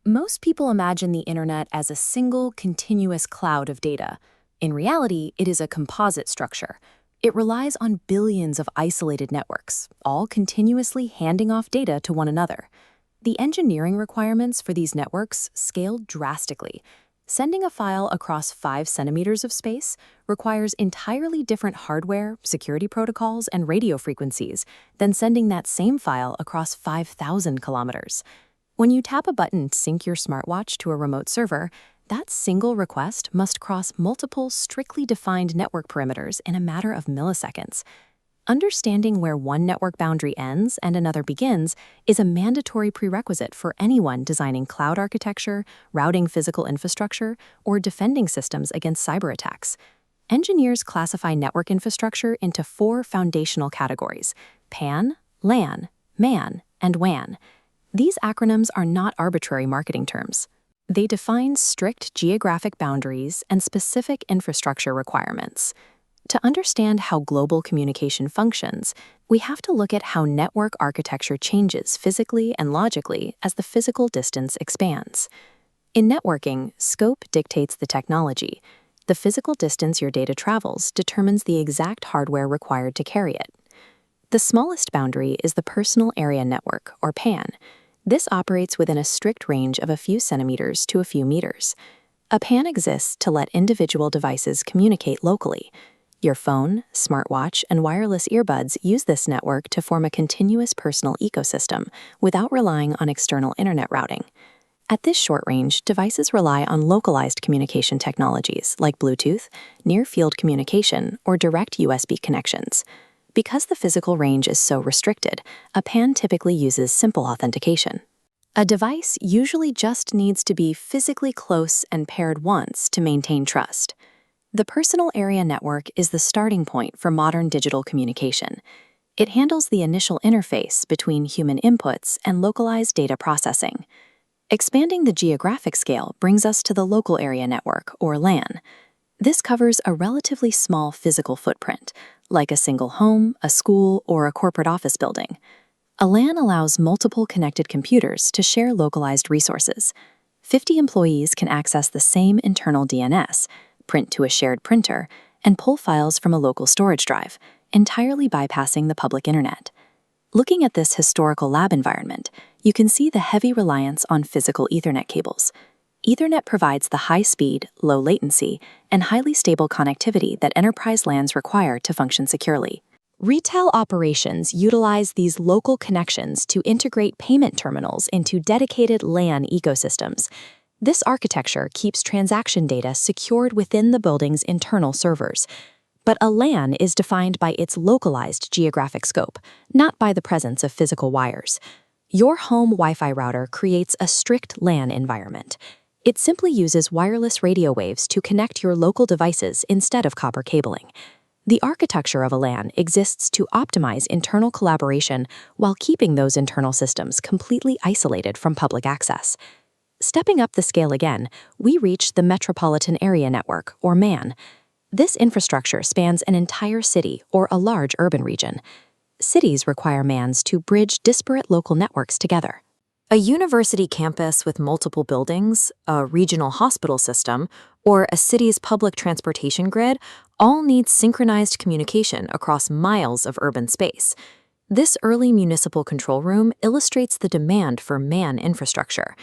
Most people imagine the internet as a single, continuous cloud of data. In reality, it is a composite structure. It relies on billions of isolated networks, all continuously handing off data to one another. The engineering requirements for these networks scale drastically. Sending a file across 5 centimeters of space requires entirely different hardware, security protocols, and radio frequencies than sending that same file across 5,000 kilometers. When you tap a button to sync your smartwatch to a remote server, that single request must cross multiple strictly defined network perimeters in a matter of milliseconds. Understanding where one network boundary ends and another begins is a mandatory prerequisite for anyone designing cloud architecture, routing physical infrastructure, or defending systems against cyber attacks. Engineers classify network infrastructure into 4 foundational categories: PAN, LAN, MAN, and WAN. These acronyms are not arbitrary marketing terms. They define strict geographic boundaries and specific infrastructure requirements. To understand how global communication functions, we have to look at how network architecture changes physically and logically as the physical distance expands. In networking, scope dictates the technology. The physical distance your data travels determines the exact hardware required to carry it. The smallest boundary is the personal area network, or PAN. This operates within a strict range of a few centimeters to a few meters. A PAN exists to let individual devices communicate locally. Your phone, smartwatch, and wireless earbuds use this network to form a continuous personal ecosystem without relying on external internet routing. At this short range, devices rely on localized communication technologies like Bluetooth, near-field communication, or direct USB connections. Because the physical range is so restricted, a PAN typically uses simple authentication. A device usually just needs to be physically close and paired once to maintain trust. The personal area network is the starting point for modern digital communication. It handles the initial interface between human inputs and localized data processing. Expanding the geographic scale brings us to the local area network, or LAN. This covers a relatively small physical footprint, like a single home, a school, or a corporate office building. A LAN allows multiple connected computers to share localized resources. 50 employees can access the same internal DNS, print to a shared printer, and pull files from a local storage drive, entirely bypassing the public internet. Looking at this historical lab environment, you can see the heavy reliance on physical Ethernet cables. Ethernet provides the high-speed, low-latency, and highly stable connectivity that enterprise LANs require to function securely. Retail operations utilize these local connections to integrate payment terminals into dedicated LAN ecosystems. This architecture keeps transaction data secured within the building's internal servers. But a LAN is defined by its localized geographic scope, not by the presence of physical wires. Your home Wi-Fi router creates a strict LAN environment. It simply uses wireless radio waves to connect your local devices instead of copper cabling. The architecture of a LAN exists to optimize internal collaboration while keeping those internal systems completely isolated from public access. Stepping up the scale again, we reach the Metropolitan Area Network, or MAN. This infrastructure spans an entire city or a large urban region. Cities require MANs to bridge disparate local networks together. A university campus with multiple buildings, a regional hospital system, or a city's public transportation grid all need synchronized communication across miles of urban space. This early municipal control room illustrates the demand for MAN infrastructure.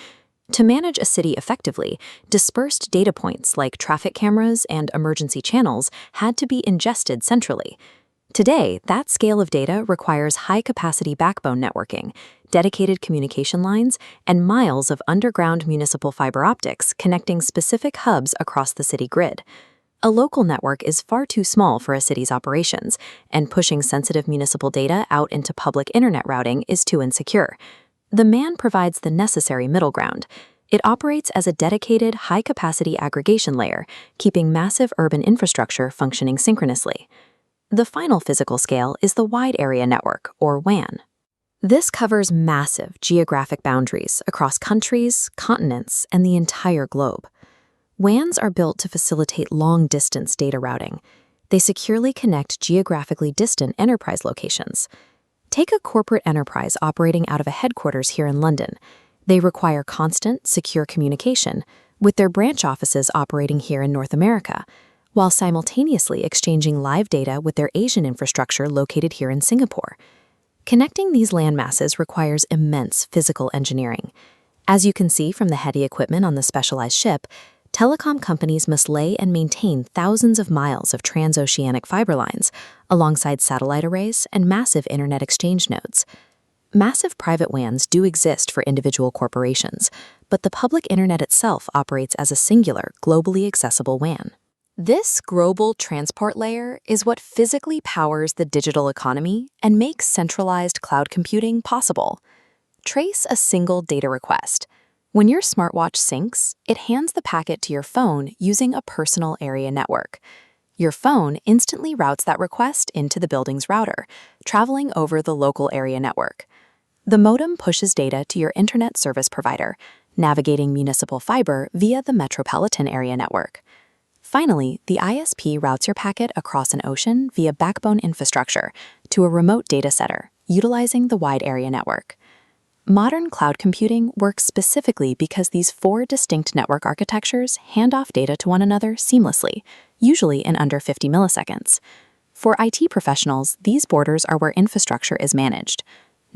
To manage a city effectively, dispersed data points like traffic cameras and emergency channels had to be ingested centrally. Today, that scale of data requires high-capacity backbone networking, dedicated communication lines, and miles of underground municipal fiber optics connecting specific hubs across the city grid. A local network is far too small for a city's operations, and pushing sensitive municipal data out into public internet routing is too insecure. The MAN provides the necessary middle ground. It operates as a dedicated, high-capacity aggregation layer, keeping massive urban infrastructure functioning synchronously. The final physical scale is the Wide Area Network, or WAN. This covers massive geographic boundaries across countries, continents, and the entire globe. WANs are built to facilitate long-distance data routing. They securely connect geographically distant enterprise locations. Take a corporate enterprise operating out of a headquarters here in London. They require constant, secure communication, with their branch offices operating here in North America, while simultaneously exchanging live data with their Asian infrastructure located here in Singapore. Connecting these landmasses requires immense physical engineering. As you can see from the heavy equipment on the specialized ship, telecom companies must lay and maintain thousands of miles of transoceanic fiber lines, alongside satellite arrays and massive internet exchange nodes. Massive private WANs do exist for individual corporations, but the public internet itself operates as a singular, globally accessible WAN. This global transport layer is what physically powers the digital economy and makes centralized cloud computing possible. Trace a single data request. When your smartwatch syncs, it hands the packet to your phone using a personal area network. Your phone instantly routes that request into the building's router, traveling over the local area network. The modem pushes data to your internet service provider, navigating municipal fiber via the Metropolitan area network. Finally, the ISP routes your packet across an ocean via backbone infrastructure to a remote data center, utilizing the wide area network. Modern cloud computing works specifically because these four distinct network architectures hand off data to one another seamlessly, usually in under 50 milliseconds. For IT professionals, these borders are where infrastructure is managed.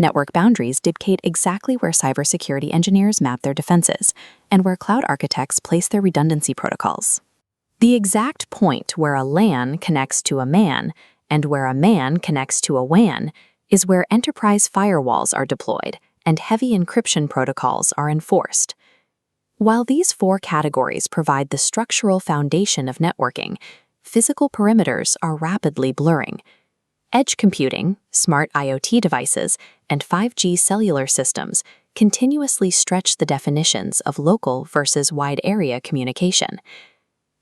Network boundaries dictate exactly where cybersecurity engineers map their defenses and where cloud architects place their redundancy protocols. The exact point where a LAN connects to a MAN and where a MAN connects to a WAN is where enterprise firewalls are deployed and heavy encryption protocols are enforced. While these four categories provide the structural foundation of networking, physical perimeters are rapidly blurring. Edge computing, smart IoT devices, and 5G cellular systems continuously stretch the definitions of local versus wide area communication.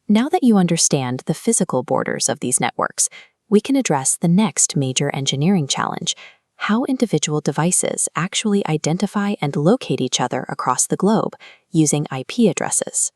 Now that you understand the physical borders of these networks, we can address the next major engineering challenge: how individual devices actually identify and locate each other across the globe using IP addresses.